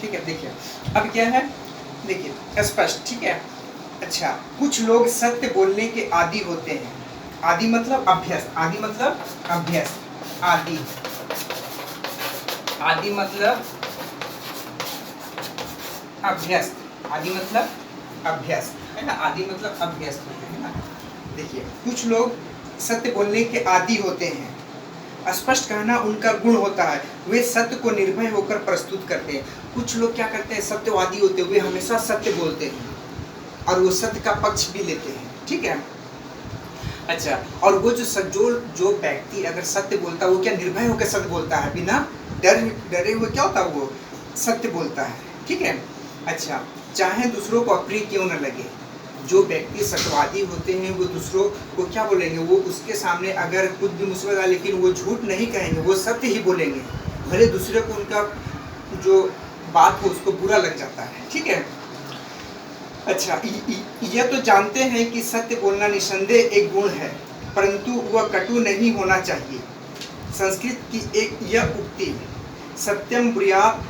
ठीक है। देखिए अब क्या है, देखिए स्पष्ट, ठीक है। अच्छा, कुछ लोग सत्य बोलने के आदी होते हैं। आदि मतलब अभ्यस्त, आदि मतलब अभ्यस्त, आदि, आदि मतलब अभ्यस्त, आदि मतलब अभ्यस्त, है ना, आदि मतलब अभ्यस्त होते हैं ना। देखिए कुछ लोग सत्य बोलने के आदी होते हैं, स्पष्ट कहना उनका गुण होता है, वे सत्य को निर्भय होकर प्रस्तुत करते हैं। कुछ लोग क्या करते हैं, सत्यवादी होते हुए हमेशा सत्य बोलते हैं और वो सत्य का पक्ष भी लेते हैं, ठीक है। अच्छा, और वो जो व्यक्ति अगर सत्य बोलता है वो क्या निर्भय होकर सत्य बोलता है, बिना डरे हुए क्या होता है वो सत्य बोलता है, ठीक है। अच्छा, चाहे दूसरों को अप्रिय क्यों न लगे, जो व्यक्ति सत्यवादी होते हैं वो दूसरों को क्या बोलेंगे, वो उसके सामने अगर कुछ भी मुसीबत आए लेकिन वो झूठ नहीं कहेंगे, वो सत्य ही बोलेंगे, भले दूसरे को उनका जो बात हो उसको बुरा लग जाता है, ठीक है। अच्छा, यह तो जानते हैं कि सत्य बोलना निसंदेह एक गुण है, परंतु वह कटु नहीं होना चाहिए। संस्कृत की एक यह उक्ति, सत्यम ब्रूयात्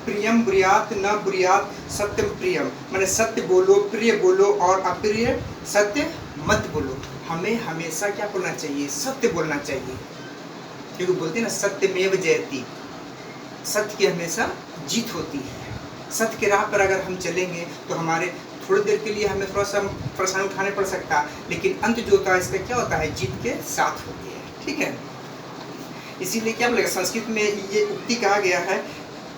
प्रियम ब्रूयात् न ब्रूयात् सत्यम प्रियम, माने सत्य बोलो, प्रिय बोलो और अप्रिय सत्य मत बोलो। हमें हमेशा क्या बोलना चाहिए, सत्य बोलना चाहिए, क्योंकि बोलते हैं ना सत्यमेव जयति, सत्य की हमेशा जीत होती है। सत्य के राह पर अगर हम चलेंगे तो हमारे थोड़ी देर के लिए हमें थोड़ा सा परेशानी उठाने पड़ सकता है, लेकिन अंत जो होता है इसका क्या होता है, जीत के साथ होती है, ठीक है। इसीलिए क्या बोलेगा, संस्कृत में ये उक्ति कहा गया है,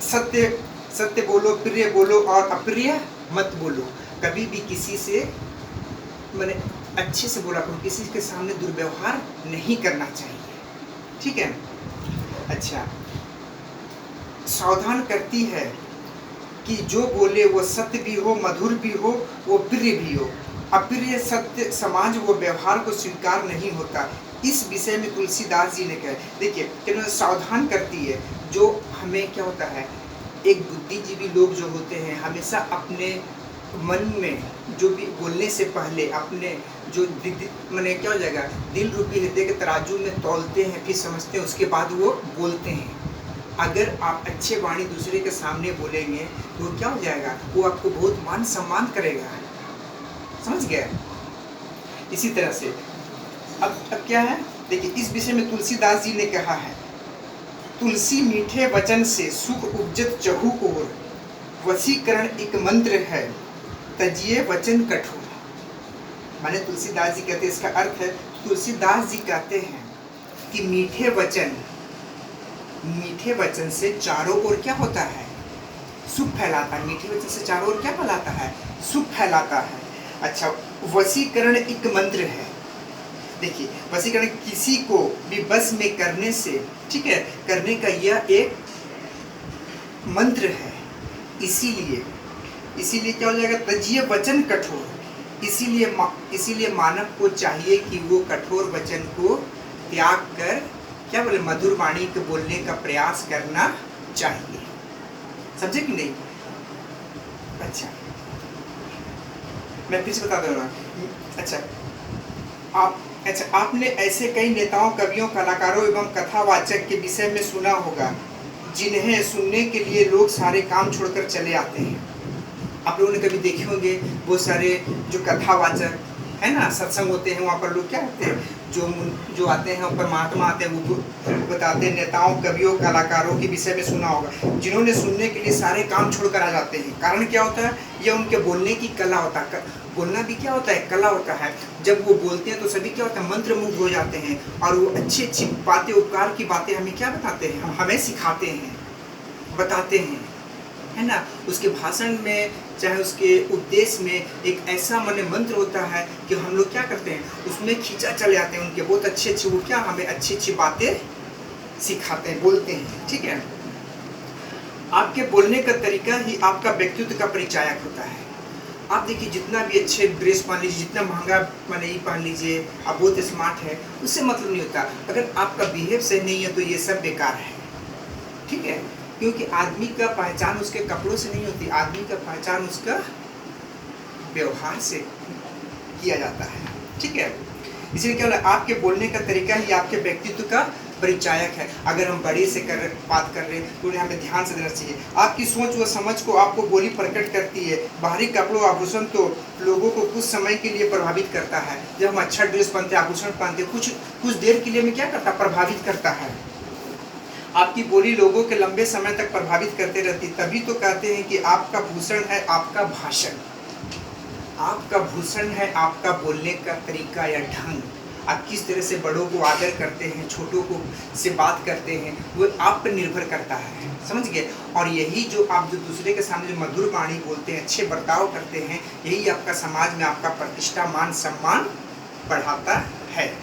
सत्य सत्य बोलो, प्रिय बोलो और अप्रिय मत बोलो। कभी भी किसी से मैंने अच्छे से बोला करो, किसी के सामने दुर्व्यवहार नहीं करना चाहिए, ठीक है। अच्छा, सावधान करती है कि जो बोले वो सत्य भी हो, मधुर भी हो, वो प्रिय भी हो, अप्रिय सत्य समाज वो व्यवहार को स्वीकार नहीं होता। इस विषय में तुलसीदास जी ने कहा, देखिए सावधान करती है, जो हमें क्या होता है, एक बुद्धिजीवी लोग जो होते हैं हमेशा अपने मन में जो भी बोलने से पहले अपने जो मैंने क्या हो जाएगा, दिल रूपी हृदय के तराजू में तौलते हैं, फिर समझते हैं, उसके बाद वो बोलते हैं। अगर आप अच्छे वाणी दूसरे के सामने बोलेंगे तो क्या हो जाएगा, वो आपको बहुत मान सम्मान करेगा, समझ गए। इसी तरह से अब क्या है, देखिए इस विषय में तुलसीदास जी ने कहा है, तुलसी मीठे वचन से सुख उपजत चहु ओर, वशीकरण एक मंत्र है, तजिए वचन कठोर। माने तुलसीदास जी कहते हैं, इसका अर्थ है, तुलसीदास जी कहते हैं कि मीठे वचन से चारों ओर क्या होता है, सुख फैलाता है। मीठे वचन से चारों ओर क्या फैलाता है, सुख फैलाता है। अच्छा, वशीकरण एक मंत्र है। देखिए वशीकरण किसी को भी बस में करने से, ठीक है, करने का यह एक मंत्र है। इसीलिए क्या हो जाएगा, तजिए वचन कठोर। इसीलिए मानव को चाहिए कि वो कठोर वचन को त्याग कर क्या बोले, मधुर वाणी के बोलने का प्रयास करना चाहिए, समझे कि नहीं। अच्छा, मैं फिर से बता दूंगा। अच्छा, आपने ऐसे कई नेताओं, कवियों, कलाकारों एवं कथावाचक के विषय में सुना होगा जिन्हें सुनने के लिए लोग सारे काम छोड़कर चले आते हैं। आप लोगों ने कभी देखे होंगे वो सारे जो कथावाचक है ना, सत्संग होते हैं, वहाँ पर लोग क्या करते हैं, जो आते हैं ऊपर महात्मा आते हैं, वो बताते हैं, नेताओं, कवियों, कलाकारों के विषय में सुना होगा जिन्होंने सुनने के लिए सारे काम छोड़कर आ जाते हैं। कारण क्या होता है, यह उनके बोलने की कला होता है। बोलना भी क्या होता है, कला होता है। जब वो बोलते हैं तो सभी क्या होता है, मंत्रमुग्ध हो जाते हैं, और वो अच्छी अच्छी बातें, उपकार की बातें हमें क्या बताते हैं, हमें सिखाते हैं, बताते हैं, है ना। उसके भाषण में चाहे उसके उपदेश में एक ऐसा मन मंत्र होता है कि हम लोग क्या करते हैं, उसमें खींचा चले जाते हैं, उनके बहुत अच्छे अच्छे, वो क्या हमें अच्छी अच्छी बातें सिखाते हैं, बोलते हैं, ठीक है। आपके बोलने का तरीका ही आपका व्यक्तित्व का परिचायक होता है। आप देखिए जितना भी अच्छे ड्रेस पहन लीजिए, जितना महंगा माने ये पहन लीजिए, आप बहुत स्मार्ट है, उससे मतलब नहीं होता। अगर आपका बिहेव सही नहीं है तो ये सब बेकार है, ठीक है। क्योंकि आदमी का पहचान उसके कपड़ों से नहीं होती, आदमी का पहचान उसका व्यवहार से किया जाता है, ठीक है। इसलिए क्या होता है, आपके बोलने का तरीका ही आपके व्यक्तित्व का परिचायक है। अगर हम बड़े से बात कर रहे हैं तो उन्हें हमें ध्यान से देना चाहिए। आपकी सोच व समझ को आपको बोली प्रकट करती है। बाहरी कपड़ों आभूषण तो लोगों को कुछ समय के लिए प्रभावित करता है। जब हम अच्छा ड्रेस पहनते, आभूषण पहनते, कुछ देर के लिए हमें क्या करता, प्रभावित करता है। आपकी बोली लोगों के लंबे समय तक प्रभावित करते रहती। तभी तो कहते हैं कि आपका भूषण है आपका भाषण, आपका भूषण है आपका बोलने का तरीका या ढंग। आप किस तरह से बड़ों को आदर करते हैं, छोटों को से बात करते हैं, वो आप पर निर्भर करता है। समझ गए? और यही जो आप जो दूसरे के सामने मधुर वाणी बोलते हैं, अच्छे बर्ताव करते हैं, यही आपका समाज में आपका प्रतिष्ठा, मान सम्मान बढ़ाता है।